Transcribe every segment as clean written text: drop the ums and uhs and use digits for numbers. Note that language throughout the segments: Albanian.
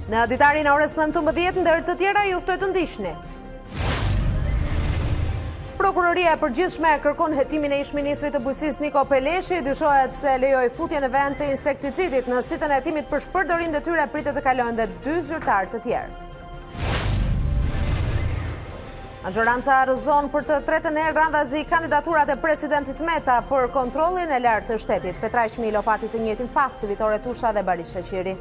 Në Ditari në orës 19, ndër të tjera ju ftoj të ndiqni. Prokuroria e përgjithshme kërkon hetimin e ish-ministrit të bujqësisë Niko Peleshi, dyshohet se lejoi futjen e vend të insekticidit në sitën e hetimit për shpërdorim detyre pritet të kalojnë dhe 2 zyrtarë të tjerë. Majoranca rrëzon për të tretën herë randazi kandidaturat e presidentit Meta për kontrollin e lartë të shtetit. Petrajqmi lopati të njëjtin fat si Vitore Tusha dhe Barisha Qiri.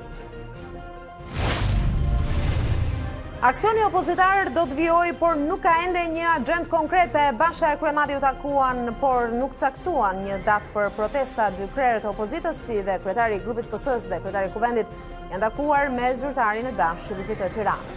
Aksioni opozitar do të vijojë, por nuk ka ende një agend konkrete. Basha e Kryemadit u takuan, por nuk caktuan një datë për protesta. Dy krerët e opozitës, si dhe kryetari i grupit PS-s dhe kryetari i Kuvendit, janë takuar me zyrtarin e dashur që vizitoi Tiranën.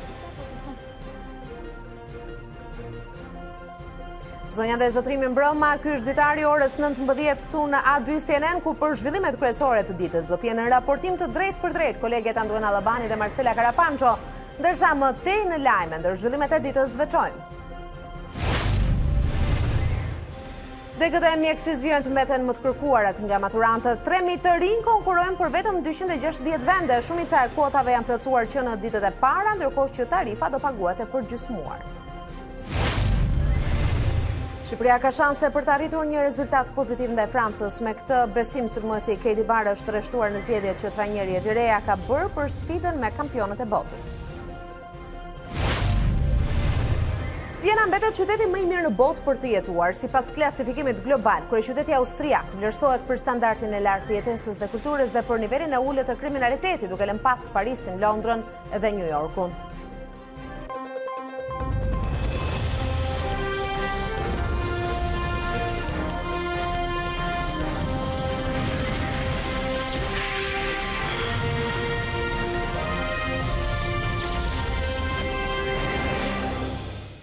Zonja dhe zotrimi mbrëma, ky është Ditari orës 19 këtu në A2 CNN, ku për zhvillimet kryesore të ditës do t'jenë në raportim të drejt për drejt kolegjet Anduena Allabani dhe Marcela Karapancho, ndërsa më tej në lajme ndër zhvillimet e ditës veçojmë. Degët e mjekësisë vijojnë të mbeten më të kërkuarat nga maturantët. 3.000 të rinj konkurrojnë për vetëm 260 vende. Shumica e kuotave janë plotësuar që në ditët e para, ndërkohë që tarifa do paguhet e përgjysmuar. Shqipëria ka shanse për të arritur një rezultat pozitiv ndaj Francës. Me këtë besim, sulmuesi Katie Barr është rreshtuar në zgjedhjet që trajneri Edi Reja ka bërë për sfidën me kampionët e botës. Vjena mbetet qyteti më i mirë në botë për të jetuar. Sipas klasifikimit global, kryeqyteti austriak vlerësohet për standardin e lartë të jetesës dhe kulturës dhe për nivelin e ulët të kriminalitetit, duke lënë pas Parisin, Londrën dhe New Yorkun.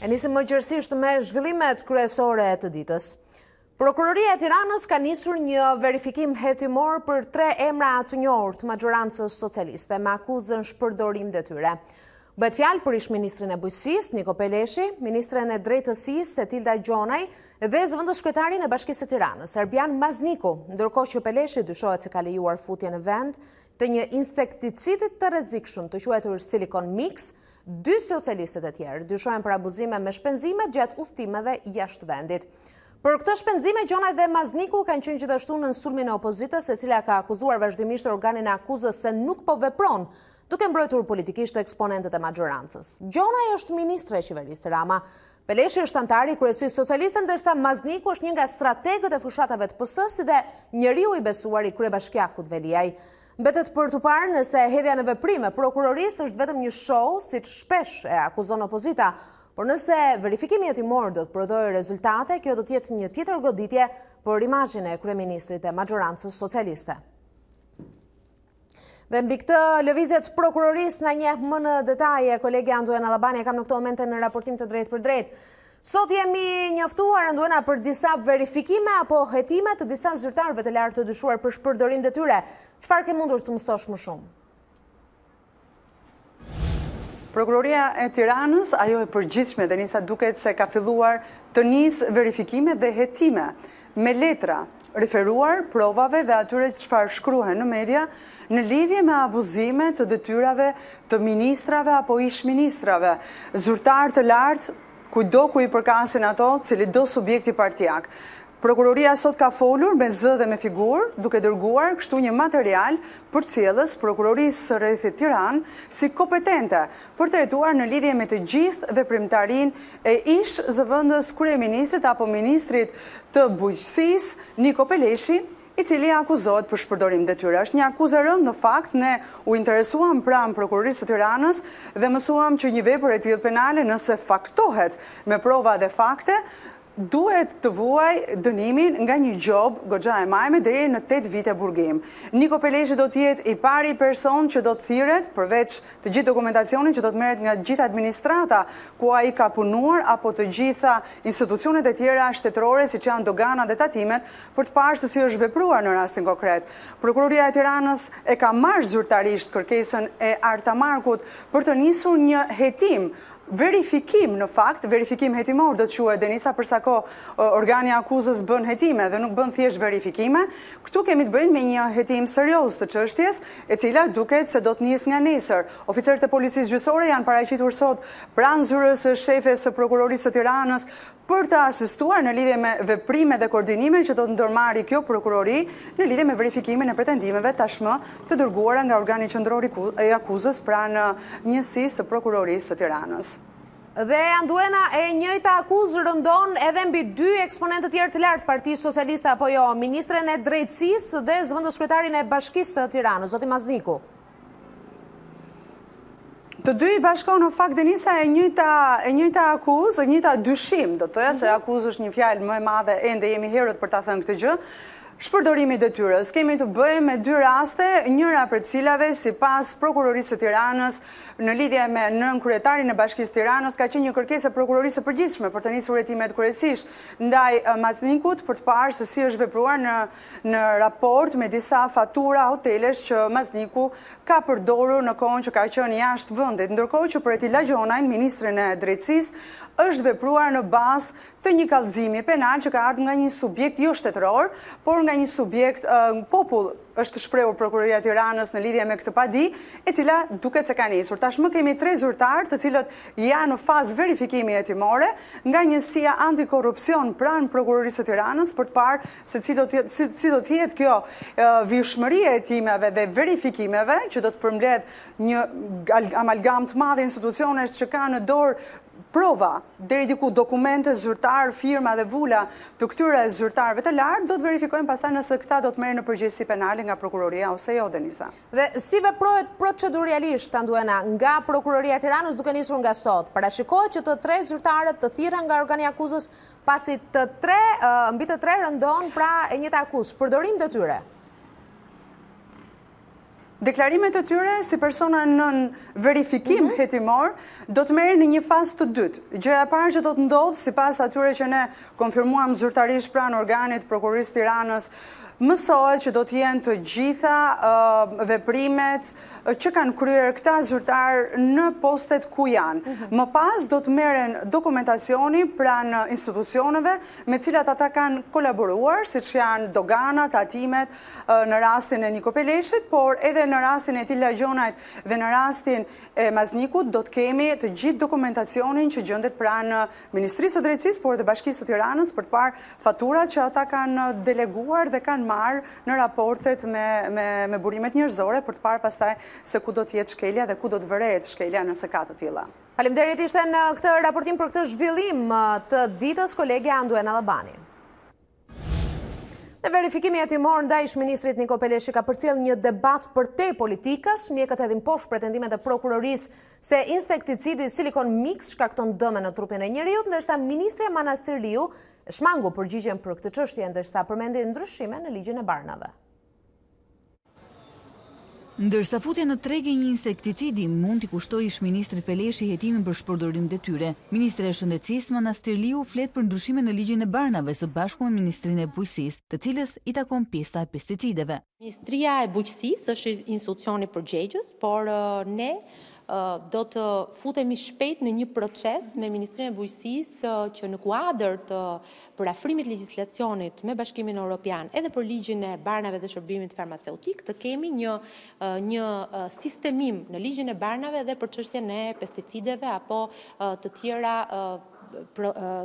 E nisim më gjërësisht me zhvillimet kryesore të ditës. Prokuroria e Tiranës ka nisur një verifikim hetimor për 3 emra të njohur të majorancës socialiste me akuzën shpërdorim detyre. Bëhet fjalë për ish-ministrin e bujqësisë Niko Peleshi, ministren e drejtësisë Tilda Gjonaj dhe zëvendëskretarin e Bashkisë së Tiranës Erbian Mazniku, ndërkohë që Peleshi dyshohet se ka lejuar futjen në vend të një insekticidit të rrezikshëm të quajtur silikon mix. 2 socialistët e tjerë dyshohen për abuzime me shpenzime gjatë udhëtimeve jashtë vendit. Për këtë shpenzime, Gjonaj dhe Mazniku kanë qenë gjithashtu në sulmin e opozitës, e cila ka akuzuar vazhdimisht organin e akuzës se nuk po vepron, duke mbrojtur politikisht eksponentët e majorancës. Gjonaj është ministre e qeverisë Rama. Peleshi është antar i kryesisë socialiste, ndërsa Mazniku është një nga strategët e fushatave të PS-s dhe njeriu i besuar i kryebashkiakut Veliaj. Mbetet për të parë nëse hedhja në veprime prokurorisë është vetëm një show, siç shpesh e akuzon opozita, por nëse verifikimi hetimor do të prodhojë rezultate, kjo do të jetë një tjetër goditje për imazhin e kryeministrit e majorancës socialiste. Dhe mbi këtë lëvizje të prokurorisë na njeh më në detaje kolegja Anduena Allabani, kam në këtë momente në raportim të drejt për drejt. Sot jemi njoftuar Anduena për disa verifikime apo hetime të disa zyrtarëve të lartë të dyshuar për shpërdorim detyre. Çfarë ke mundur të mësosh më shumë? Prokuroria e Tiranës, ajo e përgjithshme dhe nisa duket se ka filluar të nisë verifikime dhe hetime me letra referuar provave dhe atyre çfarë shkruhen në media në lidhje me abuzime të detyrave të ministrave apo ish-ministrave, zyrtar të lartë, kujdo ku i përkasin ato, cili do subjekti partijak. Prokuroria sot ka folur me zë dhe me figurë, duke dërguar kështu një material për cilës prokurorisë së rrethit Tiranë si kompetente për të hetuar në lidhje me të gjithë veprimtarinë e ish zëvendës kryeministrit apo ministrit të bujqësisë Niko Peleshi, i cili akuzohet për shpërdorim detyre. Është një akuzë e rëndë, në fakt ne u interesuam pranë prokurorisë së Tiranës dhe mësuam që një vepër e tillë penale, nëse faktohet me prova dhe fakte, duhet të vuaj dënimin nga një gjob goxha e majme deri në 8 vite burgim. Niko Peleshi do të jetë i pari person që do të thirret, përveç të gjithë dokumentacionin që do të merret nga gjithë administrata ku ai ka punuar apo të gjitha institucionet e tjera shtetërore siç janë doganat dhe tatimet, për të parë se si është vepruar në rastin konkret. Prokuroria e Tiranës e ka marrë zyrtarisht kërkesën e Artamarkut për të nisur një hetim verifikim në fakt, verifikim hetimor do të quhet Denisa, përsa organi akuzës bën hetime dhe nuk bën thjesht verifikime. Këtu kemi të bëjmë me një hetim serioz të çështjes, e cila duket se do të nis nga nesër. Oficerët e policisë gjyqësore janë paraqitur sot pranë zyrës së shefes së prokurorisë së Tiranës për të asistuar në lidhje me veprime dhe koordinime që do të ndërmarrë kjo prokurori në lidhje me verifikimin e pretendimeve tashmë të dërguara nga organi qendror i akuzës pranë njësisë së prokurorisë së Tiranës. Dhe Anduena, e njëjta akuzë rëndon edhe mbi dy eksponentë tjerë të lartë Partisë Socialiste apo jo, ministren e Drejtësisë dhe zëvendëskretarin e Bashkisë së Tiranës, zoti Mazniku. Të dy i bashkon në fakt Denisa e njëjta akuzë, e njëjta dyshim, do të thoya se akuzë është një fjalë më e madhe, ende jemi herët për ta thënë këtë gjë. Shpërdorimi i detyrës. Kemi të bëjmë me dy raste, njëra për cilave sipas prokurorisë së Tiranës në lidhje me nënkryetarin e Bashkisë Tiranës ka qenë një kërkesë e prokurorisë së përgjithshme për të nisur hetimet kryesisht ndaj Maznikut për të parë se si është vepruar në raport me disa fatura hotelesh që Mazniku ka përdorur në kohën që ka qenë jashtë vendit, ndërkohë që për Etila Gjonajn, ministren e Drejtësisë, është vepruar në bazë të një kallëzimi penal që ka ardhur nga një subjekt jo shtetëror, por nga një subjekt popull, është shprehur Prokuroria e Tiranës në lidhje me këtë padi, e cila duket se ka nisur. Tashmë kemi 3 zyrtarë të cilët janë në fazë verifikimi hetimore nga njësia antikorrupsion pranë Prokurorisë së Tiranës për të parë se si do të jetë kjo vijshmëri e hetimeve dhe verifikimeve që do të përmbledh një amalgam të madh institucionesh që kanë në dorë prova, deri diku dokumente, zyrtar, firma dhe vula të këtyre zyrtarëve të lartë, do të verifikojnë pastaj nëse këta do të merren në përgjegjësi penale nga prokuroria ose jo, Denisa. Dhe si veprohet proceduralisht, Anduena, nga prokuroria e Tiranës duke nisur nga sot? Parashikohet që të 3 zyrtarët të thirrën nga organi i akuzës, pasi mbi të 3 rëndon pra e njëjta akuzë, përdorim detyre. Deklarimet e tyre si persona nën verifikim hetimor do të merren në një fazë të dytë. Gjëja e parë që do të ndodhë sipas atyre që ne konfirmuam zyrtarisht pranë organit prokurorisë Tiranës, mësohet që do të jenë të gjitha veprimet që kanë kryer këta zyrtar në postet ku janë. Më pas do të merren dokumentacioni pranë institucioneve me cilat ata kanë kolaboruar, siç janë doganat, tatimet në rastin e Niko Peleshit, por edhe në rastin e Etila Gjonajt dhe në rastin e Maznikut do të kemi të gjithë dokumentacionin që gjendet pranë Ministrisë së Drejtësisë, por edhe Bashkisë së Tiranës për të parë faturat që ata kanë deleguar dhe kanë marrë në raportet me burimet njerëzore për të parë pastaj se ku do të jetë shkelja dhe ku do të vërehet shkelja nëse ka të tilla. Faleminderit, ishte në këtë raportim për këtë zhvillim të ditës kolegja Anduena Albani. Në verifikimi hetimor ndaj ish-ministrit Niko Peleshi ka përcjell një debat përtej politikës, mjekët hedhin poshtë pretendimet e prokurorisë se insekticidi silikon mix shkakton dëme në trupin e njeriut, ndërsa ministri Manastir Liu shmangu përgjigjen për këtë çështje, ndërsa përmendi ndryshime në ligjin e barnave. Ndërsa futja në treg e një insekticidi mund t'i kushtoj ish-ministrit Peleshi hetimin për shpërdorim detyre, ministri e Shëndetësisë Manastir Liu flet për ndryshime në ligjin e barnave së bashku me Ministrinë e Bujqësisë, të cilës i takon pjesa e pesticideve. Ministria e Bujqësisë është institucioni përgjegjës, por ne do të futemi shpejt në një proces me Ministrinë e Bujqësisë që në kuadër të parafrimit legjislacionit me Bashkimin Evropian edhe për ligjin e barnave dhe shërbimit farmaceutik të kemi një sistemim në ligjin e barnave dhe për çështjen e pesticideve apo të tjera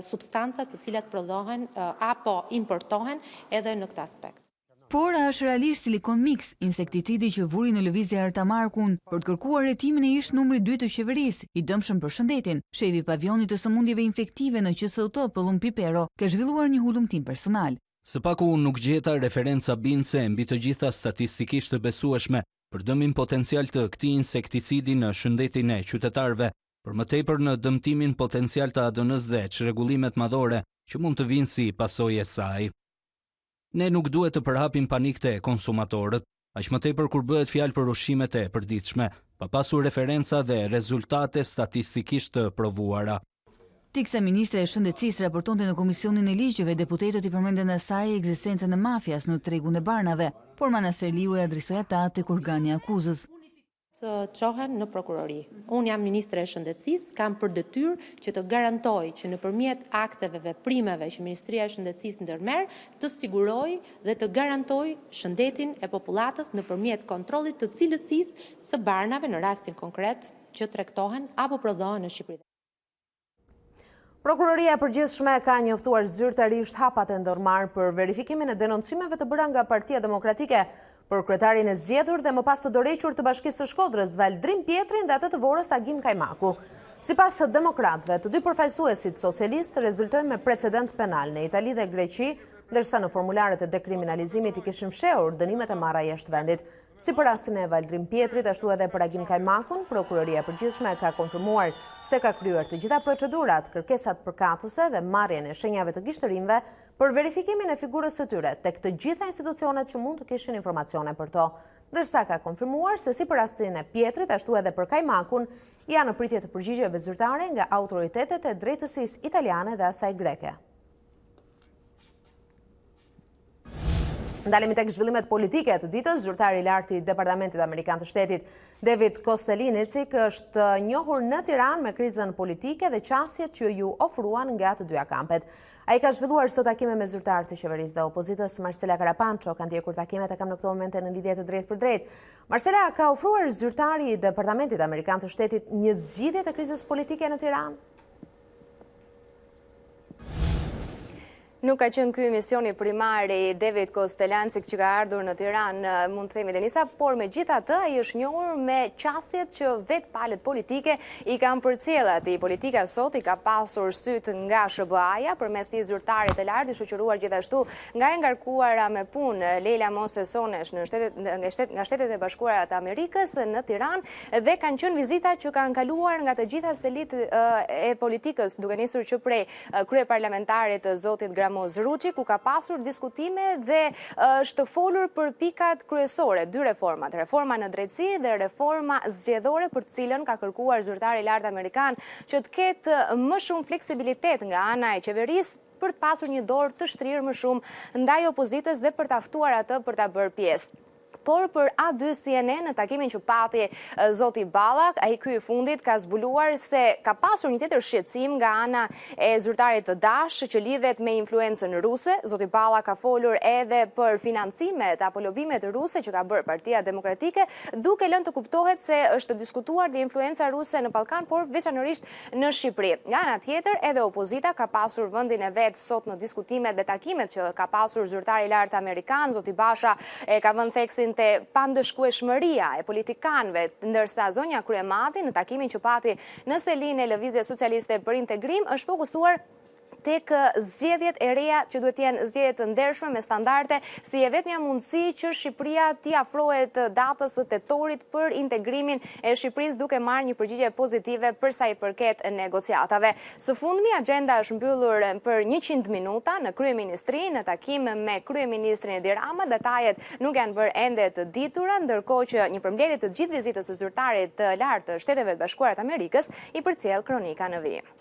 substanca të cilat prodhohen apo importohen edhe në këtë aspekt. Por a është realisht silikon mix, insekticidi që vuri në lëvizje Artamarkun për të kërkuar hetimin e ish numri 2 të qeverisë, i dëmshëm për shëndetin, shefi pavionit të sëmundjeve infektive në QSOT Pëllum Pipero, ka zhvilluar një hulumtim personal. Së paku nuk gjeta referenca bindse mbi të gjitha statistikisht të besueshme për dëmin potencial të këtij insekticidi në shëndetin e qytetarëve, për më tepër në dëmtimin potencial të ADN-s dhe çrregullimet madhore që mund të vinë si pasojë e saj. Ne nuk duhet të përhapim panik te konsumatorët, aq më tepër kur bëhet fjalë për ushqimet e përditshme, pa pasur referenca dhe rezultate statistikisht të provuara. Tiksa ministre e Shëndetësisë raportonte në Komisionin e Ligjeve, deputetët i përmendën asaj ekzistencën e mafias në tregun e barnave, por Manastir Liu e adresoi ata tek organi i akuzës. Të qohen në prokurori. Unë jam ministre e shëndetësisë, kam për detyrë që të garantoj që nëpërmjet akteve, veprimeve që Ministria e Shëndetësisë ndërmerr, të siguroj dhe të garantoj shëndetin e popullatës nëpërmjet kontrollit të cilësisë së barnave në rastin konkret që tregtohen apo prodhohen në Shqipëri. Prokuroria e Përgjithshme ka njoftuar zyrtarisht hapat e ndërmarrë për verifikimin e denoncimeve të bëra nga Partia Demokratike për kryetarin e zgjedhur dhe më pas të dorëhequr të Bashkisë së Shkodrës Valdrim Pietrin dhe atë të Vorës Agim Kajmaku. Sipas demokratëve, të dy përfaqësuesit socialistë rezultojnë me precedent penal në Itali dhe Greqi, ndërsa në formularet e dekriminalizimit i kishin fshehur dënimet e marra jashtë vendit. Si për rastin e Valdrim Pietrit, ashtu edhe për Agim Kajmakun, Prokuroria e Përgjithshme ka konfirmuar se ka kryer të gjitha procedurat, kërkesat përkatëse dhe marrjen e shenjave të gishtërimve për verifikimin e figurës së tyre tek të gjitha institucionet që mund të kishin informacione për to. Ndërsa ka konfirmuar se si për rastin e Pietrit, ashtu edhe për Kajmakun, janë në pritje të përgjigjeve zyrtare nga autoritetet e drejtësisë italiane dhe asaj greke. Ndalemi tek zhvillimet politike të ditës, zyrtari i lartë i Departamentit Amerikan të Shtetit, David Kostelinici, është njohur në Tiranë me krizën politike dhe qasjet që ju ofruan nga të dyja kampet. Ai ka zhvilluar sot takime me zyrtarë të qeverisë dhe opozitës. Marcela Karapanço ka ndjekur takimet e kam në këto momente në lidhje të drejtë për drejtë. Marcela, ka ofruar zyrtari i Departamentit Amerikan të Shtetit një zgjidhje të krizës politike në Tiranë? Nuk ka qenë ky misioni primar i David Kostelanici që ka ardhur në Tiranë, mund të themi Denisa, por megjithatë ai është njohur me qasjet që vetë palët politike i kanë përcjellë atij. Politika sot i ka pasur syt nga SBA-ja përmes tij zyrtarit të lartë, i shoqëruar gjithashtu nga e ngarkuara me punë Leila Mosesonesh nga Shtetet e Bashkuara të Amerikës në Tiranë dhe kanë qenë vizita që kanë kaluar nga të gjitha selit e politikës, duke nisur që prej kryeparlamentarit zotit Moz Ruçi, ku ka pasur diskutime dhe është folur për pikat kryesore, dy reformat, reforma në drejtësi dhe reforma zgjedhore, për të cilën ka kërkuar zyrtari i lartë amerikan që të ketë më shumë fleksibilitet nga ana e qeverisë për të pasur një dorë të shtrirë më shumë ndaj opozitës dhe për të ftuar atë për ta bërë pjesë. Por për A2 CNN, në takimin që pati zoti Ballak, ai ky i fundit ka zbuluar se ka pasur një tjetër shqetësim nga ana e zyrtarit të Dash që lidhet me influencën ruse. Zoti Ballak ka folur edhe për financimet apo lobimet ruse që ka bërë Partia Demokratike, duke lënë të kuptohet se është diskutuar dhe influenca ruse në Ballkan, por veçanërisht në Shqipëri. Nga ana tjetër, edhe opozita ka pasur vendin e vet sot në diskutimet dhe takimet që ka pasur zyrtari i lartë amerikan. Zoti Basha e ka vënë theksin të pandëshkueshmëria e politikanëve, ndërsa zonja Kryemati në takimin që pati në selinë e Lëvizjes Socialiste për Integrim është fokusuar tek zgjedhjet e reja që duhet të jenë zgjedhje të ndershme me standarde, si e vetmja mundësi që Shqipëria t'i afrohet datës së tetorit për integrimin e Shqipërisë, duke marrë një përgjigje pozitive për sa i përket negociatave. Së fundmi, agenda është mbyllur për 100 minuta në kryeministri, në takim me kryeministrin Edi Rama. Detajet nuk janë bërë ende të ditura, ndërkohë që një përmbledhje të gjithë vizitës së zyrtarit të lartë të Shteteve të Bashkuara të Amerikës i përcjell kronika në vijim.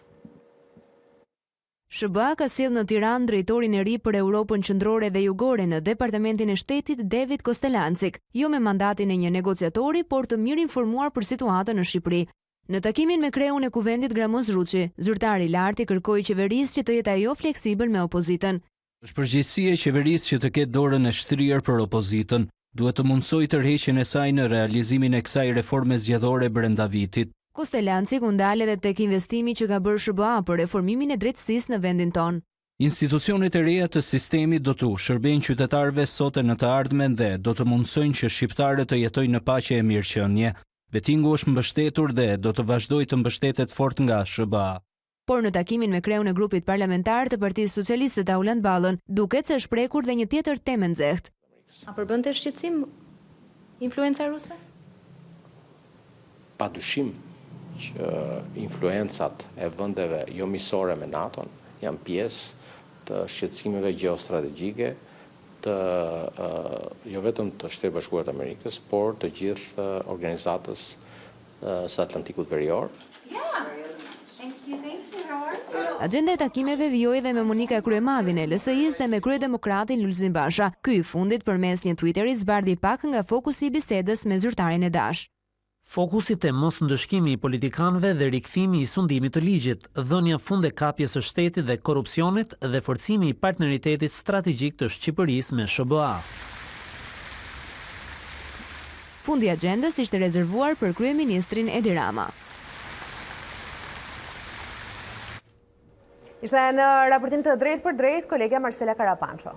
SBA ka sjellë në Tiranë drejtorin e ri për Europën qendrore dhe jugore në Departamentin e Shtetit, David Kostelanici, jo me mandatin e një negociatori, por të mirë informuar për situatën në Shqipëri. Në takimin me kreun e kuvendit Gramoz Ruçi, zyrtari i lartë kërkoi qeverisë që të jetë ajo fleksibël me opozitën. Është përgjegjësia e qeverisë që të ketë dorën e shtrirë për opozitën, duhet të mundsojë tërheqjen e saj në realizimin e kësaj reforme zgjedhore brenda vitit. Kostelanici u ndal edhe tek investimi që ka bërë SBA për reformimin e drejtësisë në vendin tonë. Institucionet e reja të sistemit do të shërbejnë qytetarëve sot e në të ardhmen dhe do të mundsojnë që shqiptarët të jetojnë në paqe e mirëqenie. Vetingu është mbështetur dhe do të vazhdojë të mbështetet fort nga SBA. Por në takimin me kreun e grupit parlamentar të Partisë Socialiste Tauland Ballën, duket se është prekur dhe një tjetër temë nxehtë. A përbënte shqetësim influenca ruse? Padyshim që influencat e vendeve jo miqësore me NATO-n janë pjesë të shqetësimeve gjeostrategjike të jo vetëm të Shtetit Bashkuar të Amerikës, por të gjithë organizatës së Atlantikut Verior. Agenda e takimeve vijoi dhe me Monika Kryemadhin e LSI-s dhe me kryedemokratin Lulzim Basha. Ky i fundit përmes një Twitteri zbardhi pak nga fokusi i bisedës me zyrtarin e Dash. Fokusit e mos ndëshkimi i politikanëve dhe rikthimi i sundimit të ligjit, dhënia fundekapjes së shtetit dhe korrupsionit dhe forcimi i partneritetit strategjik të Shqipërisë me SBA. Fundi i agjendës ishte rezervuar për kryeministrin Edi Rama. Ishte në raportim të drejt për drejt, kolegja Marcela Karapancho.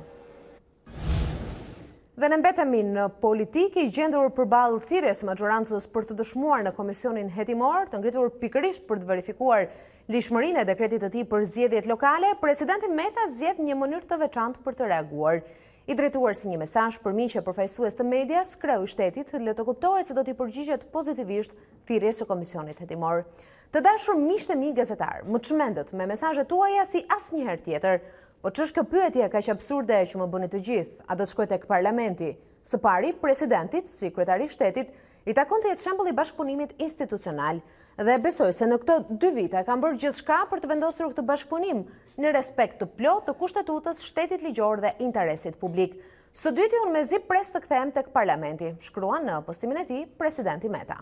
Dhe në mbetemi në politikë i gjendur përballë thirrjes së majorancës për të dëshmuar në komisionin hetimor, të ngritur pikërisht për të verifikuar lishmërinë e dekretit të tij për zgjedhjet lokale, presidenti Meta zgjedh një mënyrë të veçantë për të reaguar. I drejtuar si një mesazh për miqë e përfaqësues të medias, kreu i shtetit le të kuptohet se do t'i përgjigjet pozitivisht thirrjes së komisionit hetimor. Të dashur miqtë e mi gazetar, më çmendet me mesazhet tuaja si asnjëherë tjetër. Po ç'është kjo pyetje kaq absurde që më bëni të gjithë? A do të shkoj tek parlamenti? Së pari, presidentit, si kryetari i shtetit, i takon të jetë shembull i bashkëpunimit institucional. Dhe besoj se në këto 2 vite kanë bërë gjithçka për të vendosur këtë bashkëpunim në respekt të plotë të kushtetutës, shtetit ligjor dhe interesit publik. Së dyti unë mezi pres të kthehem tek parlamenti, shkruan në postimin e tij presidenti Meta.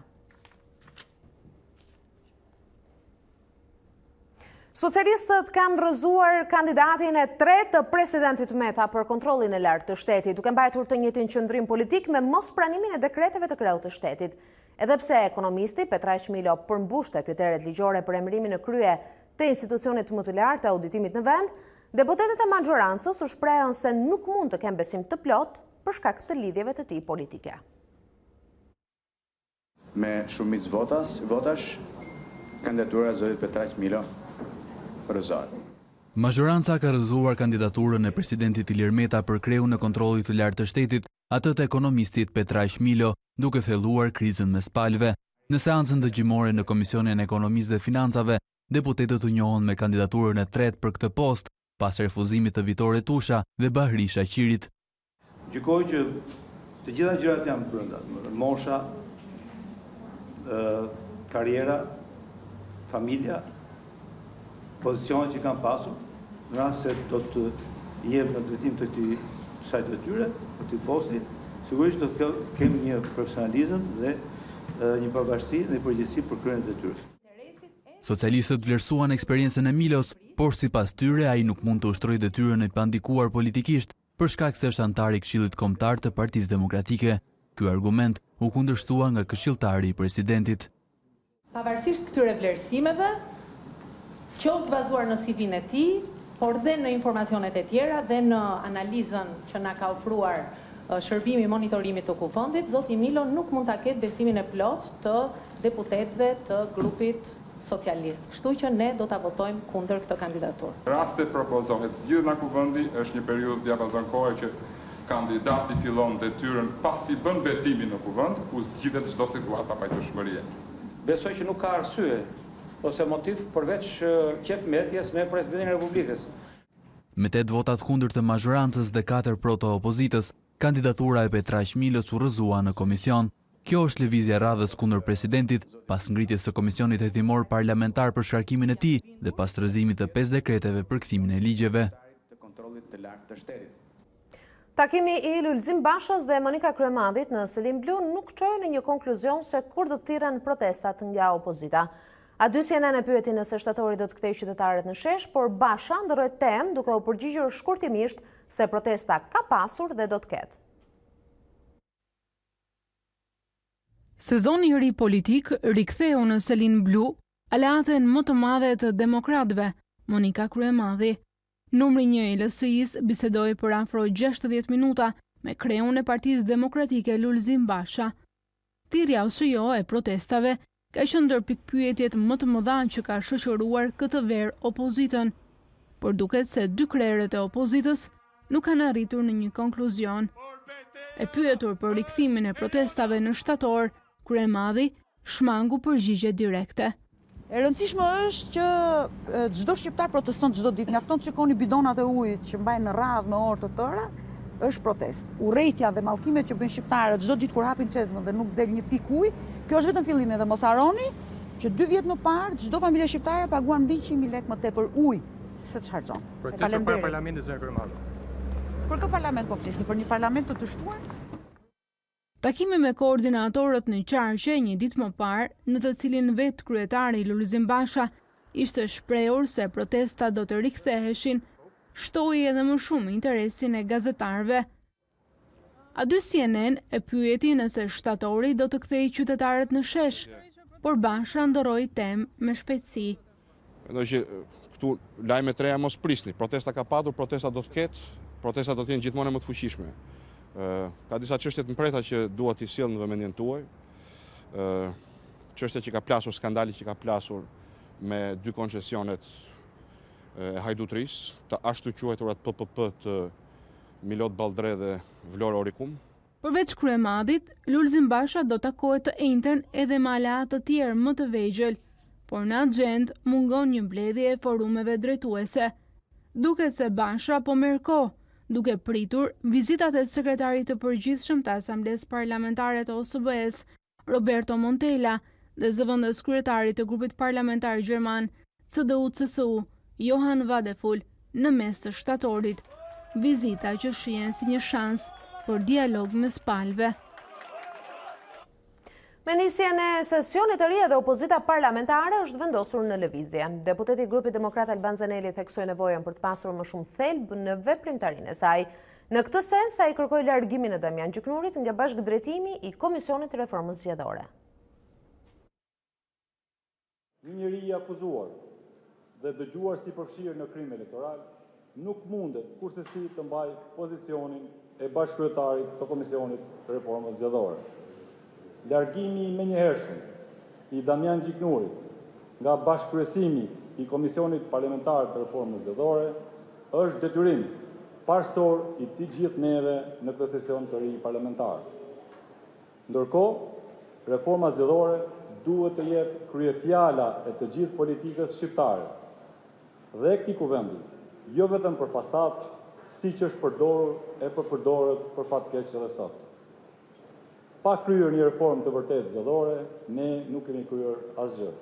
Socialistët kanë rrëzuar kandidatin e 3 të presidentit Meta për kontrollin e lartë të shtetit, duke mbajtur të njëjtin qëndrim politik me mospranimin e dekreteve të kreut të shtetit. Edhe pse ekonomisti Petraj Shmilo përmbushte kriteret ligjore për emërimin në krye të institucionit më të lartë të auditimit në vend, deputetët e majorancës u shprehën se nuk mund të kenë besim të plot për shkak të lidhjeve të tij politike. Me shumicë votash, kandidatura e zotit Petraj Shmilo rrëzohet. Majoranca ka rrëzuar kandidaturën e presidentit Ilir Meta për kreun në kontrollit të lartë të shtetit, atë të ekonomistit Petraj Shmilo, duke thelluar krizën mes palëve. Në seancën dëgjimore në Komisionin e Ekonomisë dhe Financave, deputetët u njohën me kandidaturën e 3 për këtë post, pas refuzimit të Vitore Tusha dhe Bahri Shaqirit. Gjykoj që të gjitha gjërat janë brenda, mosha, karriera, familja, pozicionet që kanë pasur, në rast se do të jep në drejtim të kësaj detyre, të këtij posti, sigurisht do të kemi një profesionalizëm dhe një pavarësi dhe përgjegjësi për kryen e detyrës. Socialistët vlerësuan eksperiencën e Milos, por sipas tyre ai nuk mund të ushtrojë detyrën e pandikuar politikisht për shkak se është antar i Këshillit Kombëtar të Partisë Demokratike. Ky argument u kundërshtua nga këshilltari i presidentit. Pavarësisht këtyre vlerësimeve, qoftë bazuar në CV-n e tij, por dhe në informacionet e tjera dhe në analizën që na ka ofruar shërbimi monitorimit të kufondit, zoti Milo nuk mund ta ketë besimin e plot të deputetëve të grupit socialist. Kështu që ne do ta votojmë kundër këtë kandidaturë. Raste propozohet zgjidhja nga kuvendi është një periudhë diapazon kohe që kandidati fillon detyrën pasi bën betimin në kuvend, ku zgjidhet çdo situatë pa pajtueshmërie. Besoj që nuk ka arsye ose motiv përveç qef mbetjes me presidentin e Republikës. Me 8 votat kundër të majorancës dhe 4 pro të opozitës, kandidatura e Petraj Shmilos u rrëzua në komision. Kjo është lëvizja radhës kundër presidentit, pas ngritjes së komisionit hetimor parlamentar për shkarkimin e tij dhe pas rrëzimit të 5 dekreteve për kthimin e ligjeve. Takimi i Lulzim Bashës dhe Monika Kryemadit në Selim Blu nuk çoi në një konkluzion se kur do të thirren protestat nga opozita. A2 CNN e pyeti nëse shtatori do të kthejë qytetarët në shesh, por Basha ndroi temë duke u përgjigjur shkurtimisht se protesta ka pasur dhe do të ketë. Sezoni i ri politik riktheu në Selin Blu aleaten më të madhe të demokratëve, Monika Kryemadhi. Numri 1 i LSI-s bisedoi për afro 60 minuta me kreun e Partisë Demokratike Lulzim Basha. Thirrja ose jo e protestave ka qenë ndër pikpyetjet më të mëdha që ka shoqëruar këtë verë opozitën, por duket se 2 krerët e opozitës nuk kanë arritur në një konkluzion. E pyetur për rikthimin e protestave në shtator, Kryemadhi shmangu përgjigje direkte. E rëndësishme është që çdo shqiptar proteston çdo ditë, mjafton të shikoni bidonat e ujit që mbajnë në radhë me orë të tëra, është protest. Urrejtja dhe mallkimet që bëjnë shqiptarët çdo ditë kur hapin çezmën dhe nuk del një pikë ujë, kjo është vetëm fillimi dhe mos harroni që 2 vjet më parë çdo familje shqiptare paguan mbi 100.000 lekë më tepër ujë se ç'harxhon. Protesta para parlamentit zë Kryemadhi. Për kë parlament po flisni? Për një parlament të dështuar? Takimi me koordinatorët në Qarqe një ditë më parë, në të cilin vetë kryetari Lulzim Basha ishte shprehur se protestat do të riktheheshin, shtoi edhe më shumë interesin e gazetarëve. A2 CNN e pyeti nëse shtatori do të kthejë qytetarët në shesh, por Basha ndoroi temë me shpejtësi. Mendoj që këtu lajmet reja mos prisni. Protesta ka padur, protesta do të ketë, protesta do të jenë gjithmonë më të fuqishme. Ka disa çështje të mpreta që duhet t'i sjell në vëmendjen tuaj. Çështja që ka plasur, skandali që ka plasur me 2 koncesionet e hajdutrisë, të ashtu quajturat PPP të Milot Balltre dhe Vlorë Orikum. Përveç kryemadit, Lulzim Basha do takohet të njëjtën edhe me aleat të tjerë më të vegjël, por në agjendë mungon një mbledhje e forumeve drejtuese. Duket se Basha po merr kohë, duke pritur vizitat e sekretarit të përgjithshëm të Asamblesë Parlamentare të OSBE-s, Roberto Montella, dhe zëvendës kryetarit të grupit parlamentar gjerman CDU-CSU, Johan Vadeful, në mes të shtatorit. Vizita që shihen si një shans për dialog mes palëve. Me nisjen e sesionit të ri edhe opozita parlamentare është vendosur në lëvizje. Deputeti i grupit Demokrat Alban Zaneli theksoi nevojën për të pasur më shumë thelb në veprimtarinë e saj. Në këtë sens, ai kërkoi largimin e Damian Gjyknurit nga bashkëdrejtimi i Komisionit të Reformës Zgjedhore. Një njeri i akuzuar dhe dëgjuar si përfshirë në krim elektoral nuk mundet kursesi të mbaj pozicionin e bashkëkryetarit të Komisionit të Reformës Zgjedhore. Largimi i menjëhershëm i Damian Gjyknurit nga bashkëkryesimi i Komisionit Parlamentar të Reformës Zgjedhore është detyrim parsor i të gjithë neve në këtë sesion të ri parlamentar. Ndërkohë, reforma zgjedhore duhet të jetë kryefjala e të gjithë politikës shqiptare dhe këtij kuvendi, jo vetëm për fasad, siç është përdorur e përdoret për fat keq edhe sot. Pa kryer një reformë të vërtetë zgjedhore, ne nuk kemi kryer asgjë.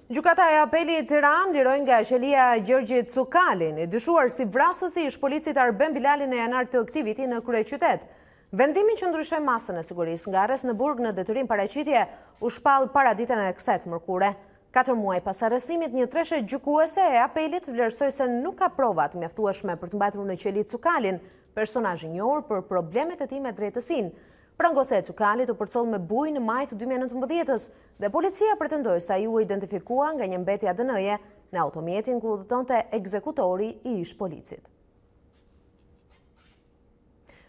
Gjykata e Apelit Tiranë liroi nga qelia Gjergjit Cukalin, i dyshuar si vrasësi ish policit Arben Bilalin në janar të këtij viti në kryeqytet. Vendimin që ndryshoi masën e sigurisë nga arrest në burg në detyrim paraqitje u shpall para ditën e kësaj mërkure. 4 muaj pas arrestimit, një treshe gjykuese e Apelit vlerësoi se nuk ka prova të mjaftueshme për të mbajtur në qeli Cukalin, personazh i njohur për problemet e tij me drejtësinë. Prangose e Cukalit u përcoll me bujë në maj të 2019-s dhe policia pretendoi se ai u identifikua nga një mbetje ADN-je në automjetin ku udhëtonte ekzekutori i ish policit.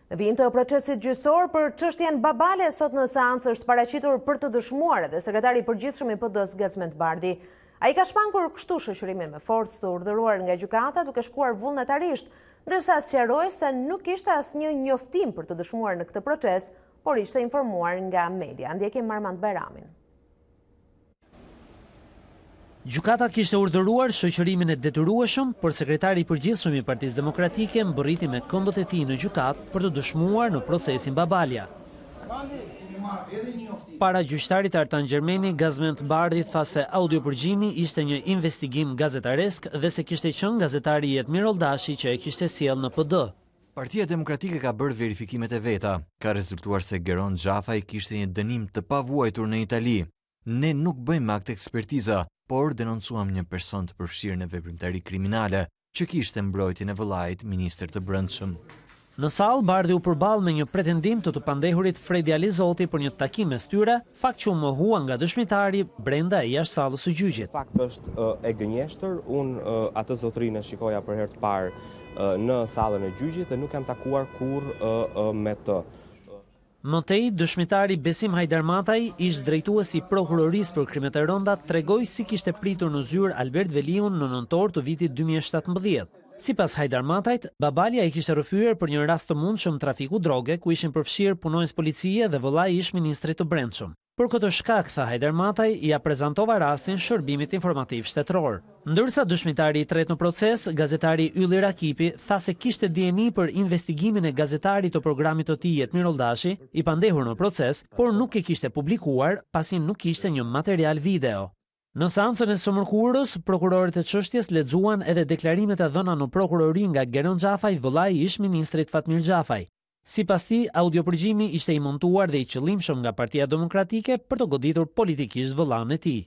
Në vijim të procesit gjyqësor për çështjen Babale, sot në seancë është paraqitur për të dëshmuar edhe sekretari i përgjithshëm i PD-s Gazmend Bardhi. Ai ka shmangur kështu shoqërimin me forcë të urdhëruar nga gjykata duke shkuar vullnetarisht, ndërsa sqaroi se nuk kishte asnjë njoftim për të dëshmuar në këtë proces, por ishte informuar nga media. Ndjekim Marmand Bajramin. Gjykata kishte urdhëruar shoqërimin e detyrueshëm, por sekretari i përgjithshëm i Partisë Demokratike mbërriti me këmbët e tij në gjykatë për të dëshmuar në procesin Babalja. Para gjyqtarit Artan Gjermeni, Gazmend Bardhi tha se audiopërgjimi ishte një investigim gazetaresk dhe se kishte qenë gazetari Jetmir Oldashi që e kishte sjellë në PD. Partia Demokratike ka bërë verifikimet e veta. Ka rezultuar se Geron Xhafaj kishte një dënim të pavuajtur në Itali. Ne nuk bëjmë akt ekspertiza, por denoncuam një person të përfshirë në veprimtari kriminale që kishte mbrojtjen e vëllait ministër të brendshëm. Në sallë, Bardhi u përball me një pretendim të pandehurit Fredi Alizoti për një takim mes tyre, fakt që u mohua nga dëshmitari brenda e jashtë sallës së gjyqit. Fakt është e gënjeshtër, unë atë zotrinë shikoja për herë të parë në sallën e gjyqit dhe nuk jam takuar kurrë me të. Mëtej, dëshmitari Besim Hajdarmataj, ish drejtuesi prokurorisë për krimet e rënda, tregoi si kishte pritur në zyrë Albert Veliun në nëntor të vitit 2017. Sipas Hajdarmatajt, Babalja i kishte rrëfyer për një rast të mundshëm trafiku droge, ku ishin përfshirë punonjës policie dhe vëllai ish ministrit të brendshëm. Për këtë shkak, tha Hajdarmataj, ja prezantova rastin shërbimit informativ shtetëror. Ndërsa dëshmitari i tretë në proces, gazetari Ylli Rakipi, tha se kishte dieni për investigimin e gazetarit të programit të tij Jetmir Oldashi, i pandehur në proces, por nuk e kishte publikuar, pasi nuk kishte një material video. Në seancën e së mërkurës, prokurorët e çështjes lexuan edhe deklarimet e dhëna në prokurori nga Geron Xhafaj, vëllai i ish ministrit Fatmir Xhafaj. Sipas tij, audiopërgjimi ishte i montuar dhe i qëllimshëm nga Partia Demokratike për të goditur politikisht vëllain e tij.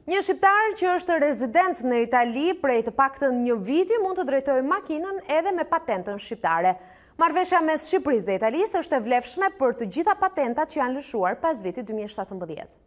Një shqiptar që është rezident në Itali prej të paktën një viti mund të drejtojë makinën edhe me patentën shqiptare. Marrëveshja mes Shqipërisë dhe Italisë është e vlefshme për të gjitha patentat që janë lëshuar pas vitit 2017.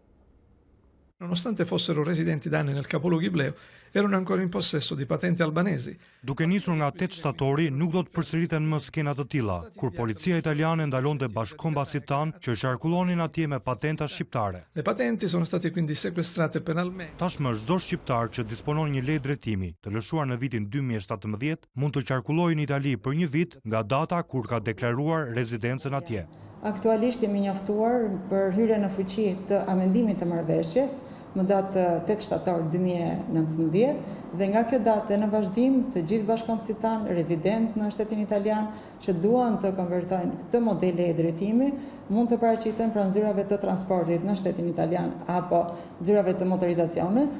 Nonostante fossero residenti da anni nel capoluogo ibleo, erano ancora in possesso di patenti albanesi. Duke nisur nga 8 shtatori, nuk do të përsëriten më skena të tilla, kur policia italiane ndalonte bashkëkombasit tanë që qarkullonin atje me patenta shqiptare. Le patenti sono state quindi sequestrate penalmente. Tashmë çdo shqiptar që disponon një lejë drejtimi të lëshuar në vitin 2017 mund të qarkullojë në Itali për një vit nga data kur ka deklaruar rezidencën atje. Aktualisht jemi njoftuar për hyrje në fuqi të amendimit të marrëveshjes më datë 8 shtator 2019 dhe nga kjo datë në vazhdim të gjithë bashkëkombësit tanë rezident në shtetin italian që duan të konvertojnë këtë model leje drejtimi mund të paraqiten pranë zyrave të transportit në shtetin italian apo zyrave të motorizaciones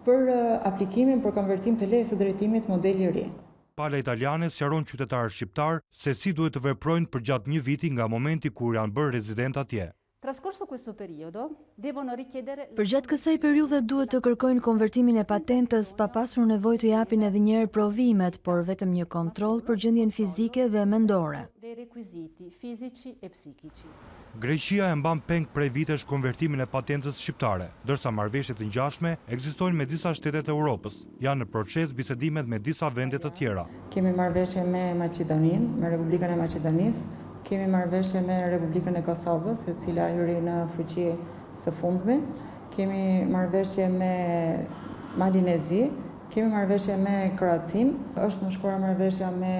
për aplikimin për konvertim të lejes së drejtimit modeli i ri. Pala italiane sqaron qytetarë shqiptar se si duhet të veprojnë përgjatë një viti nga momenti kur janë bërë rezident atje. Përgjatë kësaj periudhe duhet të kërkojnë konvertimin e patentës pa pasur nevojë të japin edhe një herë provimet, por vetëm një kontroll për gjendjen fizike dhe mendore. Greqia e mban peng prej vitesh konvertimin e patentës shqiptare, ndërsa marrëveshjet të ngjashme ekzistojnë me disa shtete të Europës. Janë në proces bisedimet me disa vende të tjera. Kemi marrëveshje me Maqedoninë, me Republikën e Maqedonisë, kemi marrëveshje me Republikën e Kosovës, e cila hyri në fuqi së fundmi, kemi marrëveshje me Malinezi, kemi marrëveshje me Kroacinë, është në shkuar marrëveshja me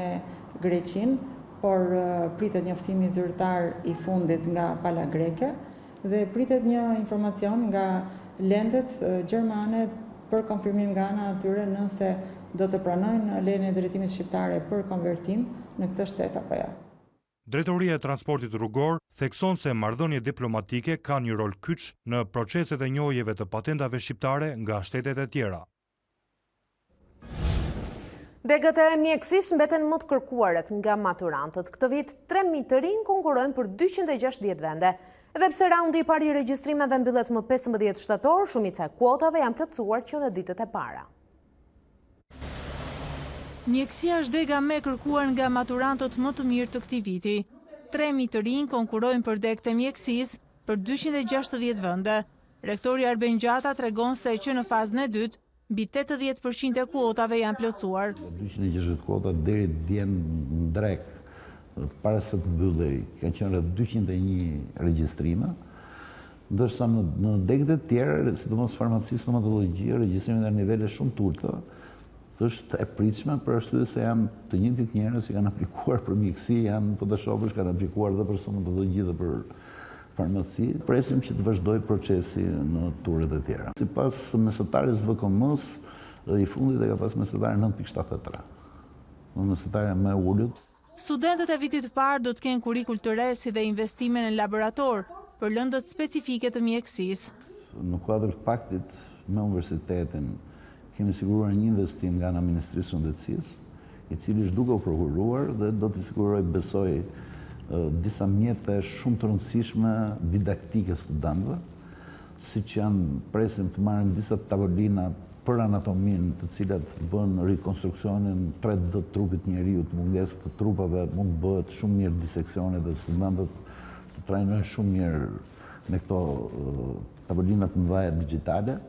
Greqinë, por pritet njoftimi zyrtar i fundit nga pala greke dhe pritet një informacion nga lendet gjermane për konfirmim nga ana atyre nëse do të pranojnë lejen e drejtimit shqiptare për konvertim në këtë shtet apo jo. Drejtoria e transportit rrugor thekson se marrëdhëniet diplomatike kanë një rol kyç në proceset e njohjeve të patentave shqiptare nga shtetet e tjera. Degët e mjekësisë mbeten më të kërkuaret nga maturantët. Këtë vit 3.000 të rinj konkurrojnë për 260 vende. Edhe pse raundi i parë i regjistrimeve mbyllet më 15 shtator, shumica e kuotave janë plotësuar që në ditët e para. Mjekësia është dega më e kërkuar nga maturantët më të mirë të këtij viti. 3.000 të rinj konkurrojnë për degët e mjekësisë për 260 vende. Rektori Arben Gjata tregon se që në fazën e dytë mbi 80% e kuotave janë plotësuar. 260 kuota deri djen në drek, para se të mbyllej, kanë qenë rreth 201 regjistrime, ndërsa në degët e tjera, sidomos farmaci, stomatologji, regjistrimi në nivele shumë të ulta, është e pritshme për arsye se janë të njëjtit njerëz që kanë aplikuar për mjekësi, janë po të shofësh kanë aplikuar edhe për stomatologji dhe për farmaci, presim që të vazhdoj procesi në turet e tjera. Sipas mesatares VKM-s, i fundit e ka pas mesatare 9.73. Në mesatare më e ulët. Studentët e vitit parë do të kenë kurrikull të re si dhe investime në laborator për lëndët specifike të mjekësisë. Në kuadër të paktit me universitetin kemi siguruar një investim nga ana e Ministrisë së Shëndetësisë, i cili është duke u prokuruar dhe do të siguroj, besoj, disa mjete shumë të rëndësishme didaktike studentëve, si që janë presim të marrin disa tavolina për anatomin, të cilat bën rekonstruksionin 3D trupit njeriut, mungesë të trupave mund bëhet shumë mirë diseksione dhe studentët të trajnojnë shumë mirë me këto tavolinat mëdha digjitale.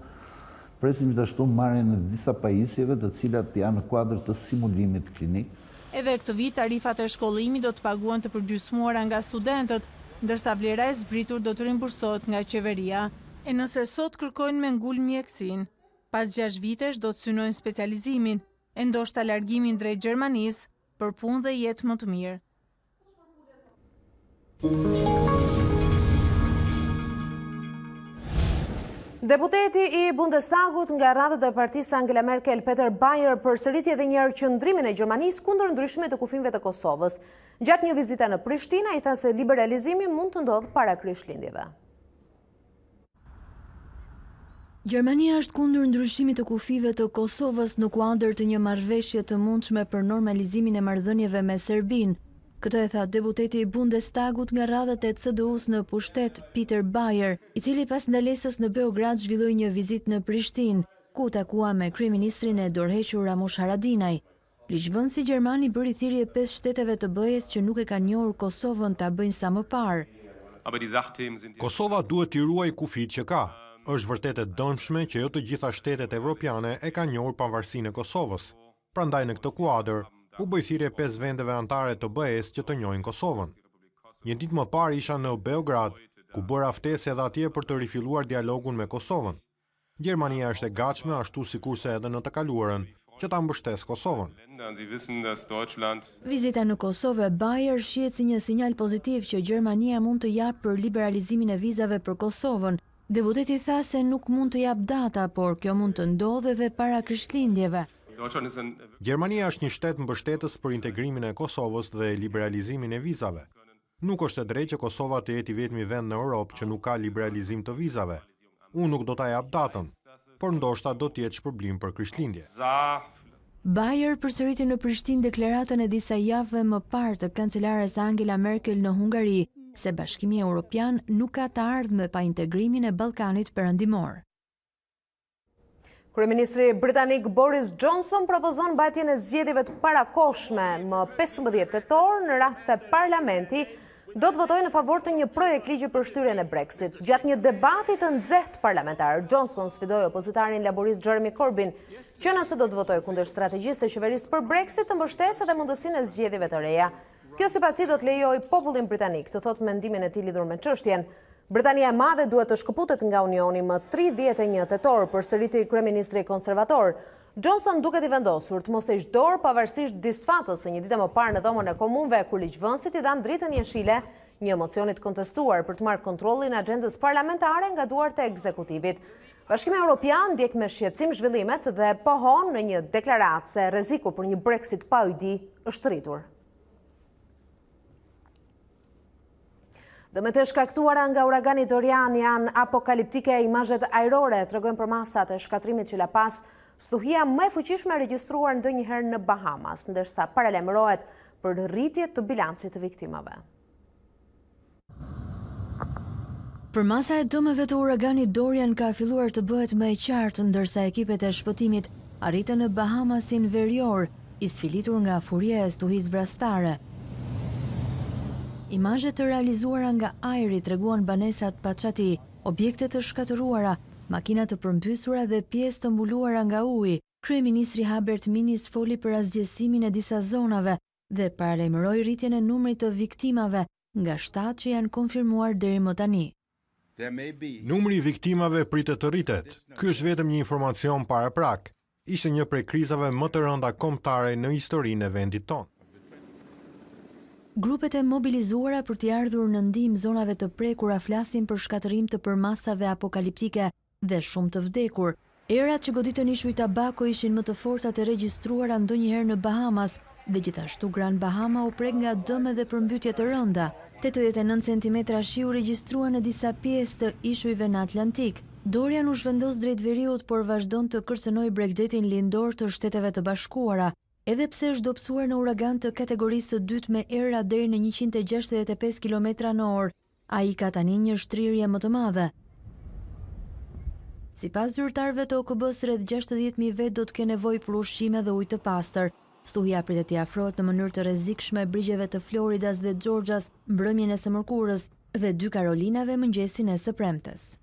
Presim që ashtu marrin në disa pajisjeve të cilat janë në kuadër të simulimit klinik. Edhe këtë vit tarifat e shkollimit do të paguhen të përgjysmuara nga studentët, ndërsa vlera e zbritur do të rimbursohet nga qeveria. E nëse sot kërkojnë me ngul mjekësinë, pas 6 vitesh do të synojnë specializimin, e ndoshta largimin drejt Gjermanisë për punë dhe jetë më të mirë. Deputeti i Bundestagut nga radhët e partisë Angela Merkel, Peter Bayer, përsëriti edhe një herë qëndrimin e Gjermanisë kundër ndryshimit të kufijve të Kosovës. Gjatë një vizite në Prishtinë, ai tha se liberalizimi mund të ndodhë para Krishtlindjeve. Gjermania është kundër ndryshimit të kufive të Kosovës në kuadër të një marrëveshje të mundshme për normalizimin e marrëdhënieve me Serbinë. Këtë e tha deputeti i Bundestagut nga radhët e CDU-s në pushtet Peter Bayer, i cili pas ndalesës në Beograd zhvilloi një vizitë në Prishtinë, ku takua me kryeministrin e dorëhequr Ramush Haradinaj. Ligjvënësi gjerman i bëri thirrje 5 shteteve të BE-s që nuk e kanë njohur Kosovën ta bëjnë sa më parë. Kosova duhet t'i ruaj kufit që ka. Është vërtet e dëmshme që jo të gjitha shtetet evropiane e kanë njohur pavarësinë e Kosovës. Prandaj në këtë kuadër u bë thirrje 5 vendeve anëtare të BE-s që të njohin Kosovën. Një ditë më parë isha në Beograd, ku bëra ftesë edhe atje për të rifilluar dialogun me Kosovën. Gjermania është e gatshme, ashtu sikurse edhe në të kaluarën, që ta mbështes Kosovën. Vizita në Kosovë e Bayer shihet si një sinjal pozitiv që Gjermania mund të japë për liberalizimin e vizave për Kosovën. Deputeti tha se nuk mund të jap data, por kjo mund të ndodhë edhe para Krishtlindjeve. Gjermania është një shtet mbështetës për integrimin e Kosovës dhe liberalizimin e vizave. Nuk është e drejtë që Kosova të jetë i vetmi vend në Europë që nuk ka liberalizim të vizave. Unë nuk do ta jap datën, por ndoshta do të jetë shpërblim për Krishtlindje. Bayer përsëriti në Prishtinë deklaratën e disa javëve më parë të kancelares Angela Merkel në Hungari, se Bashkimi Evropian nuk ka të ardhme pa integrimin e Ballkanit Perëndimor. Kryeministri britanik Boris Johnson propozon mbajtjen e zgjedhjeve të parakohshme më 15 tetor në rast se parlamenti do të votojë në favor të një projekt ligji për shtyrjen e Brexit. Gjatë një debati të nxehtë parlamentar, Johnson sfidoi opozitarin laborist Jeremy Corbyn, që nëse do të votojë kundër strategjisë së qeverisë për Brexit, të mbështesë edhe mundësinë e zgjedhjeve të reja. Kjo sipas tij do të lejojë popullin britanik të thotë mendimin e tij lidhur me çështjen. Britania e Madhe duhet të shkëputet nga Unioni më 31 tetor, përsëriti kryeministri konservator. Johnson duket i vendosur të mos heqë dorë pavarësisht disfatës së një dite më parë në dhomën e komunëve, kur ligjvënësit i dhanë dritën jeshile një emocionit kontestuar për të marrë kontrollin e agjendës parlamentare nga duart e ekzekutivit. Bashkimi Evropian ndjek me shqetësim zhvillimet dhe pohon në një deklaratë se rreziku për një Brexit pa ujdi është rritur. Dëmet e shkaktuara nga uragani Dorian janë apokaliptike. Imazhet ajrore tregojnë për masat e shkatrimit që la pas stuhia më e fuqishme regjistruar ndonjëherë në Bahamas, ndërsa paralajmërohet për rritje të bilancit të viktimave. Përmasa e dëmeve të uraganit Dorian ka filluar të bëhet më e qartë, ndërsa ekipet e shpëtimit arritën në Bahamasin verior, i sfilitur nga furia e stuhisë vrastare. Imazhet të realizuara nga ajri treguan banesat pa çati, objekte të shkatëruara, makina të përmbysura dhe pjesë të mbuluara nga uji. Kryeministri Hubert Minnis foli për asgjësimin e disa zonave dhe paralajmëroi rritjen e numrit të viktimave, nga 7 që janë konfirmuar deri më tani. Numri i viktimave pritet të rritet. Ky është vetëm një informacion paraprak. Ishte një prej krizave më të rënda kombëtare në historinë e vendit tonë. Grupet e mobilizuara për t'i ardhur në ndihmë zonave të prekura flasin për shkatërim të përmasave apokaliptike dhe shumë të vdekur. Erat që goditën ishuj tabako ishin më të fortat e regjistruara ndonjëherë në Bahamas, dhe gjithashtu Gran Bahama u prek nga dëme dhe përmbytje të rënda. 89 cm shi u regjistruan në disa pjesë të ishujve në Atlantik. Dorian u zhvendos drejt veriut, por vazhdon të kërcënoi Bregdetin lindor të Shteteve të Bashkuara. Edhe pse është dobësuar në uragan të kategorisë së dytë me era deri në 165 km/h, ai ka tani një shtrirje më të madhe. Sipas zyrtarëve të OKB-s, rreth 60.000 vet do të kenë nevojë për ushqime dhe ujë të pastër. Stuhia pritet t'i afrohet në mënyrë të rrezikshme brigjeve të Floridas dhe Georgias mbrëmjen e së mërkurës dhe 2 Karolinave mëngjesin e së premtes.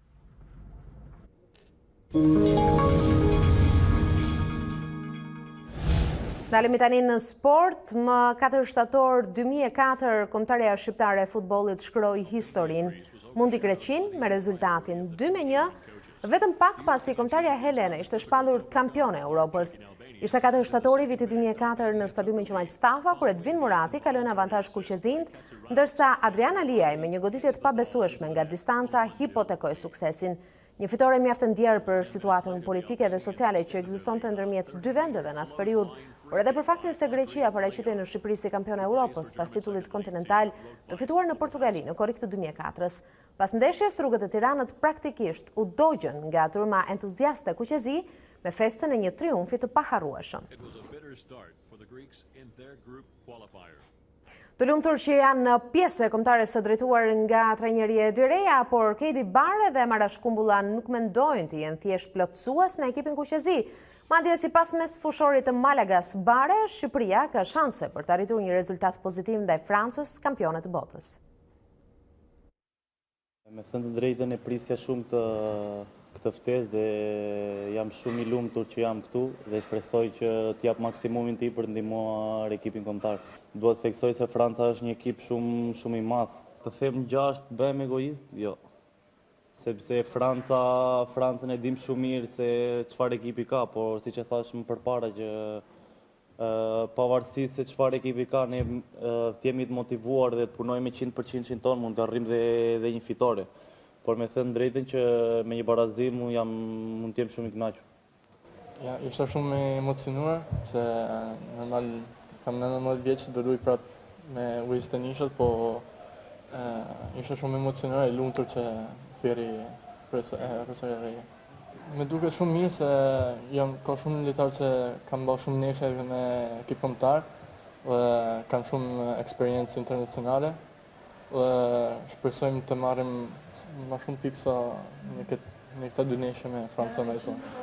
Dalemi tani në sport. Më 4 shtator 2004, kombëtarja shqiptare e futbollit shkroi historinë. Mundi Greqin me rezultatin 2-1, vetëm pak pasi kombëtarja helene ishte shpallur kampione e Europës. Ishte 4 shtatori viti 2004 në stadiumin Qemal Stafa, kur Edvin Murati kaloi në avantazh kuqezind, ndërsa Adriana Liaj me një goditje të pabesueshme nga distanca hipotekoi suksesin. Një fitore mjaft e ndjerë për situatën politike dhe sociale që ekzistonte ndërmjet dy vendeve në atë periudhë, por edhe për faktin se Greqia paraqitej në Shqipëri si kampione e Europës pas titullit kontinental të fituar në Portugali në korrik të 2004-s. Pas ndeshjes, rrugët e Tiranës praktikisht u dogjën nga turma entuziaste kuqezi me festën e një triumfi të paharrueshëm. Të lumtur që janë pjesë kombëtare së drejtuar nga trajneri Direja, por Kedi Bare dhe Marashkumbulla nuk mendojnë të jenë thjesht plotësues në ekipin kuqezi. Madje sipas mesfushorit të Malagas Bare, Shqipëria ka shanse për të arritur një rezultat pozitiv ndaj Francës, kampionet të botës. Me thënë të drejtën e prisja shumë këtë ftesë dhe jam shumë i lumtur që jam këtu dhe shpresoj që t'jap maksimumin ti për ndihmuar ekipin kombëtar. Duhet të theksoj se Franca është një ekip shumë i madh. Të them 6 bëhem egoist? Jo. Sepse Francën e dim shumë mirë se çfarë ekipi ka, por siç e thash më përpara që pavarësisht se çfarë ekipi ka, ne të jemi të motivuar dhe të punojmë 100% tonë, mund të arrijmë dhe një fitore. Por me thënë drejtën që me një barazim mund të jem shumë i kënaqur. Ja, isha shumë emocionuar, se normal kam 19 vjeç do luaj prapë me ujë të nishët, po isha shumë emocionuar e lumtur që thjerri profesorja reja. Me duket shumë mirë se ka shumë lojtarë që kanë bërë shumë neshe me ekip kombëtar dhe kanë shumë eksperiencë internacionale dhe shpresojmë të marrim më shumë pikë sa në këta dy neshe me Francën e Italia.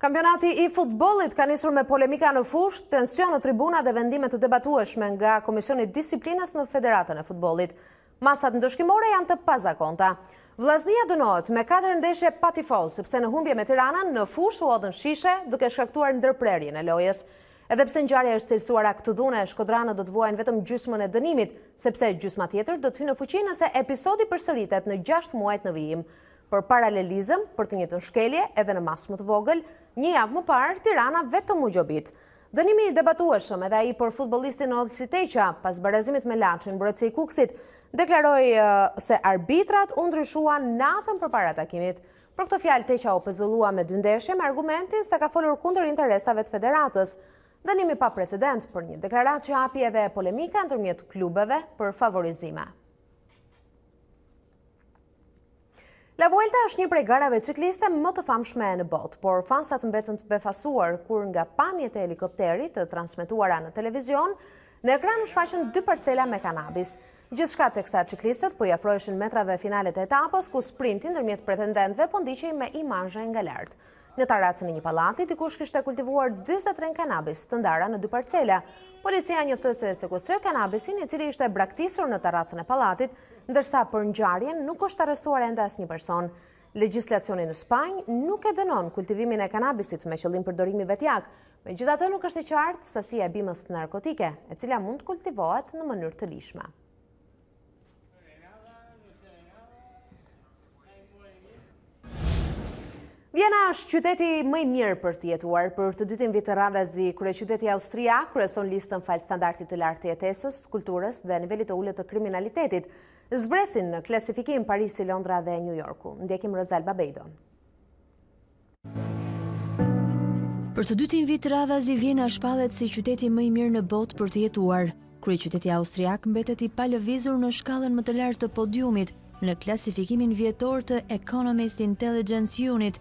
Kampionati i futbollit ka nisur me polemika në fushë, tension në tribuna dhe vendime të debatueshme nga Komisioni i Disiplinës në Federatën e Futbollit. Masat ndëshkimore janë të pazakonta. Vllaznia dënohet me 4 ndeshje pa tifoz, sepse në humbje me Tiranën në fushë u hodhën shishe duke shkaktuar ndërprerjen e lojës. Edhe pse ngjarja është cilësuar akt të dhune, shkodranët do të vuajnë vetëm gjysmën e dënimit, sepse gjysma tjetër do të hyjë në fuqi nëse episodi përsëritet në 6 muajt në vijim. Për paralelizëm, për të njëjtën shkelje, edhe në masë më të vogël, një javë më parë Tirana vetëm u gjobit. Dënimi i debatueshëm edhe ai për futbollistin Olsi Teqa, pas barazimit me Laçin, mbrojtësi i Kuksit, deklaroi se arbitrat u ndryshuan natën përpara takimit. Për këtë fjalë Teqa u pezëllua me 2 ndeshje me argumentin se ka folur kundër interesave të federatës. Dënimi pa precedent për një deklaratë që hapi edhe polemika ndërmjet klubeve për favorizime. La Vuelta është një prej garave cikliste më të famshme në botë, por fansat mbetën të befasuar kur nga pamjet e helikopterit të transmetuara në televizion, në ekran shfaqen 2 parcela me kanabis. Gjithçka teksa ciklistët po i afroheshin metrave finalet e etapës, ku sprinti ndërmjet pretendentëve po ndiqej me imazhe nga lart. Në terracën e një pallati, dikush kishte kultivuar 40 kanabis të ndara në 2 parcela. Policia njoftoi se sekuestroi kanabisin, i cili ishte braktisur në terracën e pallatit, ndërsa për ngjarjen nuk është arrestuar ende asnjë person. Legjislacioni në Spanjë nuk e dënon kultivimin e kanabisit me qëllim përdorimi vetjak. Megjithatë, nuk është e qartë sasia e bimës narkotike, e cila mund të kultivohet në mënyrë të lishme. Vjena është qyteti më i mirë për të jetuar. Për të dytin vit të radhës, kryeqyteti austriak kryeson listën fal standardit të lartë të jetesës, kulturës dhe nivelit të ulët të kriminalitetit. Zbresin në klasifikim Parisi, Londra dhe New Yorku. Ndjekim Rosalba Bejdon. Për të dytin vit të radhës, Vjena shpallet si qyteti më i mirë në botë për të jetuar. Kryeqyteti austriak mbetet i palëvizur në shkallën më të lartë të podiumit në klasifikimin vjetor të Economist Intelligence Unit.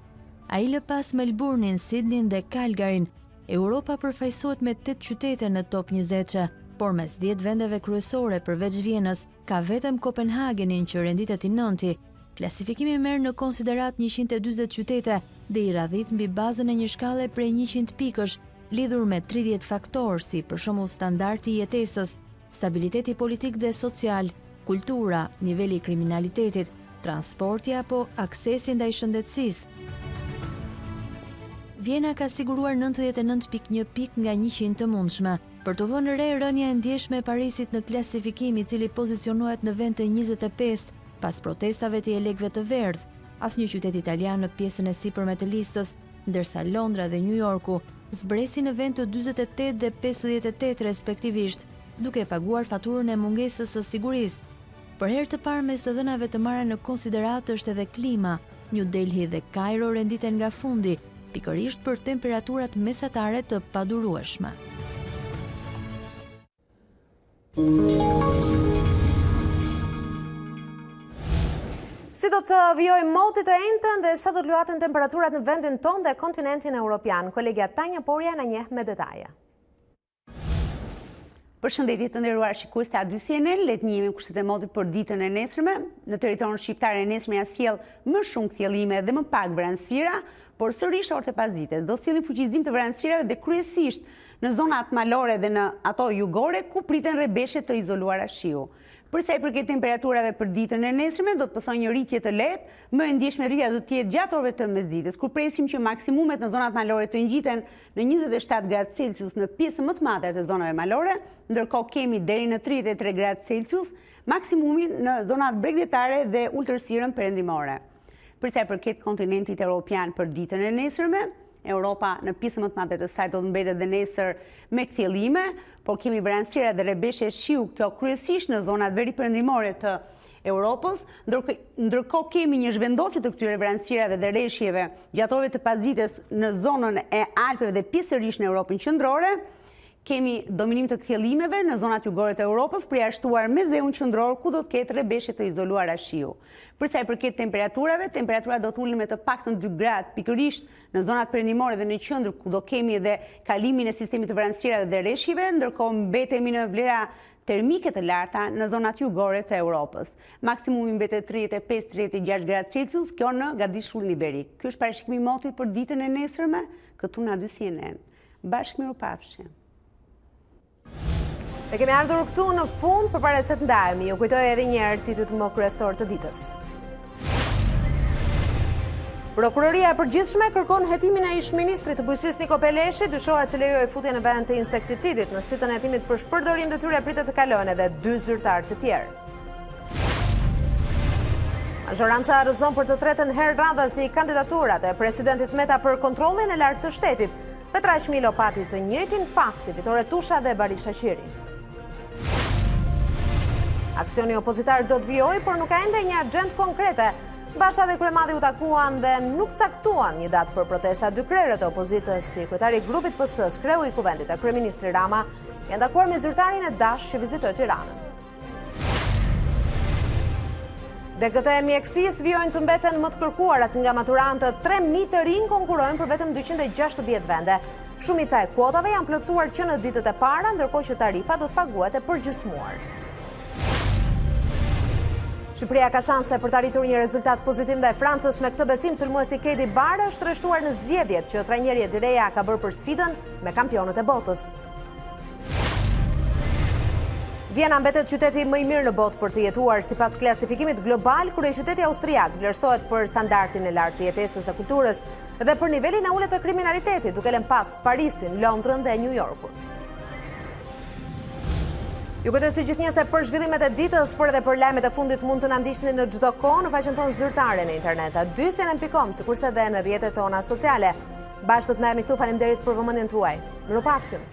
A i lë pas Melbourne, Sydney dhe Calgaryn. Europa përfaqësohet me 8 qytete në top 20, por mes 10 vendeve kryesore përveç Vjenës, ka vetëm Kopenhagenin që renditet i 9. Klasifikimi merr në konsiderat 140 qytete dhe i radhit mbi bazën e një shkalle prej 100 pikësh, lidhur me 30 faktorë si për shembull standardi i jetesës, stabiliteti politik dhe social, kultura, niveli i kriminalitetit, transporti apo aksesi ndaj shëndetësisë. Vjena ka siguruar 99.1 pik nga 100 të mundshme. Për të vënë re rënja e ndjeshme e Parisit në klasifikim, i cili pozicionohet në vend të 25 pas protestave të elegëve të verdh. Asnjë qytet italian në pjesën e sipërme të listës, ndërsa Londra dhe New Yorku zbresi në vend të 48 dhe 58 respektivisht, duke paguar faturën e mungesës së sigurisë. Për herë të parë mes të dhënave të marra në konsiderat është edhe klima. New Delhi dhe Kairo renditen nga fundi, pikërisht për temperaturat mesatare të padurueshme. Si do të vijojmë motit e entën dhe sa do të luaten temperaturat në vendin tonë dhe kontinentin evropian? Kolegja Tanja Porja na njeh me detaje. Përshëndetje të nderuar shikues të A2CNN, le të njihemi kushtet e motit për ditën e nesërme. Në territorin shqiptar e nesërmja sjell më shumë kthjellime dhe më pak vranësira, por sërish orët e pasdites do sjellin fuqizim të vranësirave dhe kryesisht në zonat malore dhe në ato jugore ku priten rrebeshje të izoluara shiu. Për sa i përket temperaturave për ditën e nesërme, do të pësojnë një rritje të lehtë, më e ndjeshme rritja do të jetë gjatë orëve të mesditës, kur presim që maksimumet në zonat malore të ngjiten në 27 gradë Celsius në pjesën më të madhe të zonave malore, ndërkohë kemi deri në 33 gradë Celsius maksimumin në zonat bregdetare dhe ultërsirën perëndimore. Për sa i përket kontinentit evropian për ditën e nesërme, Europa në pjesën më të madhe të saj do të mbetet dhe nesër me kthjellime, por kemi vranësira dhe rrebeshje shiu këto kryesisht në zonat veri perëndimore të Europës, ndërkohë kemi një zhvendosje të këtyre vranësirave dhe rreshjeve gjatë orëve të pasdites në zonën e Alpeve dhe pjesërisht në Europën qendrore. Kemi dominim të kthjellimeve në zonat jugore të Europës, përjashtuar me zeun qendror ku do të ketë rrebeshje të izoluara shiu. Për sa i përket temperaturave, temperaturat do të ulen me të paktën 2 gradë pikërisht në zonat perëndimore dhe në qendër ku do kemi edhe kalimin e sistemit të vranësirave dhe rreshjeve, ndërkohë mbetemi në vlera termike të larta në zonat jugore të Europës. Maksimumi mbetet 35-36 gradë Celsius, kjo në Gadishullin Iberik. Ky është parashikimi i motit për ditën e nesërme, këtu në A2CNN. Bashkëmirupafshim. Ne kemi ardhur këtu në fund përpara se të ndahemi. Ju kujtoj edhe një herë titujt më kryesor të ditës. Prokuroria e Përgjithshme kërkon hetimin e ish-ministrit të bujqësisë Niko Peleshi, dyshohet se lejoi futjen në vend të insekticidit. Në sitën e hetimit për shpërdorim detyre pritet të kalojnë edhe 2 zyrtarë të tjerë. Majoranca rrëzon për të tretën herë radhasi kandidaturat e presidentit Meta për kontrollin e lartë të shtetit. Petra Shmilo pati të njëjtin fat si Vitore Tusha dhe Barisha Qiri. Aksioni opozitar do të vijojë, por nuk ka ende një agjendë konkrete. Basha dhe kryemadhi u takuan dhe nuk caktuan një datë për protesta. Dy krerët e opozitës, si kryetari i grupit PS-s, kreu i kuvendit e kryeministri Rama, janë takuar me zyrtarin e Dash që vizitoi Tiranën. DGT e mjekësisë vijojnë të mbeten më të kërkuarat nga maturantët. 3.000 të rinj konkurrojnë për vetëm 260 vende. Shumica e kuotave janë plotësuar që në ditët e para, ndërkohë që tarifa do të paguhet e përgjysmuar. Shqipëria ka shanse për të arritur një rezultat pozitiv ndaj Francës. Me këtë besim, sulmuesi Kedi Bare është rreshtuar në zgjedhjet që trajneri Direja ka bërë për sfidën me kampionët e botës. Vjena mbetet qyteti më i mirë në botë për të jetuar sipas klasifikimit global, kryeqyteti austriak vlerësohet për standardin e lartë të jetesës dhe kulturës dhe për nivelin e ulët të kriminalitetit, duke lënë pas Parisin, Londrën dhe New Yorkun. Ju kujtoj si gjithnjëse për zhvillimet e ditës, por edhe për lajmet e fundit mund të na ndiqni në çdo kohë në faqen tonë zyrtare në internet a2cnn.com, sikurse edhe në rrjetet tona sociale. Bashkë do të ndajemi këtu, faleminderit për vëmendjen tuaj. Mirupafshim.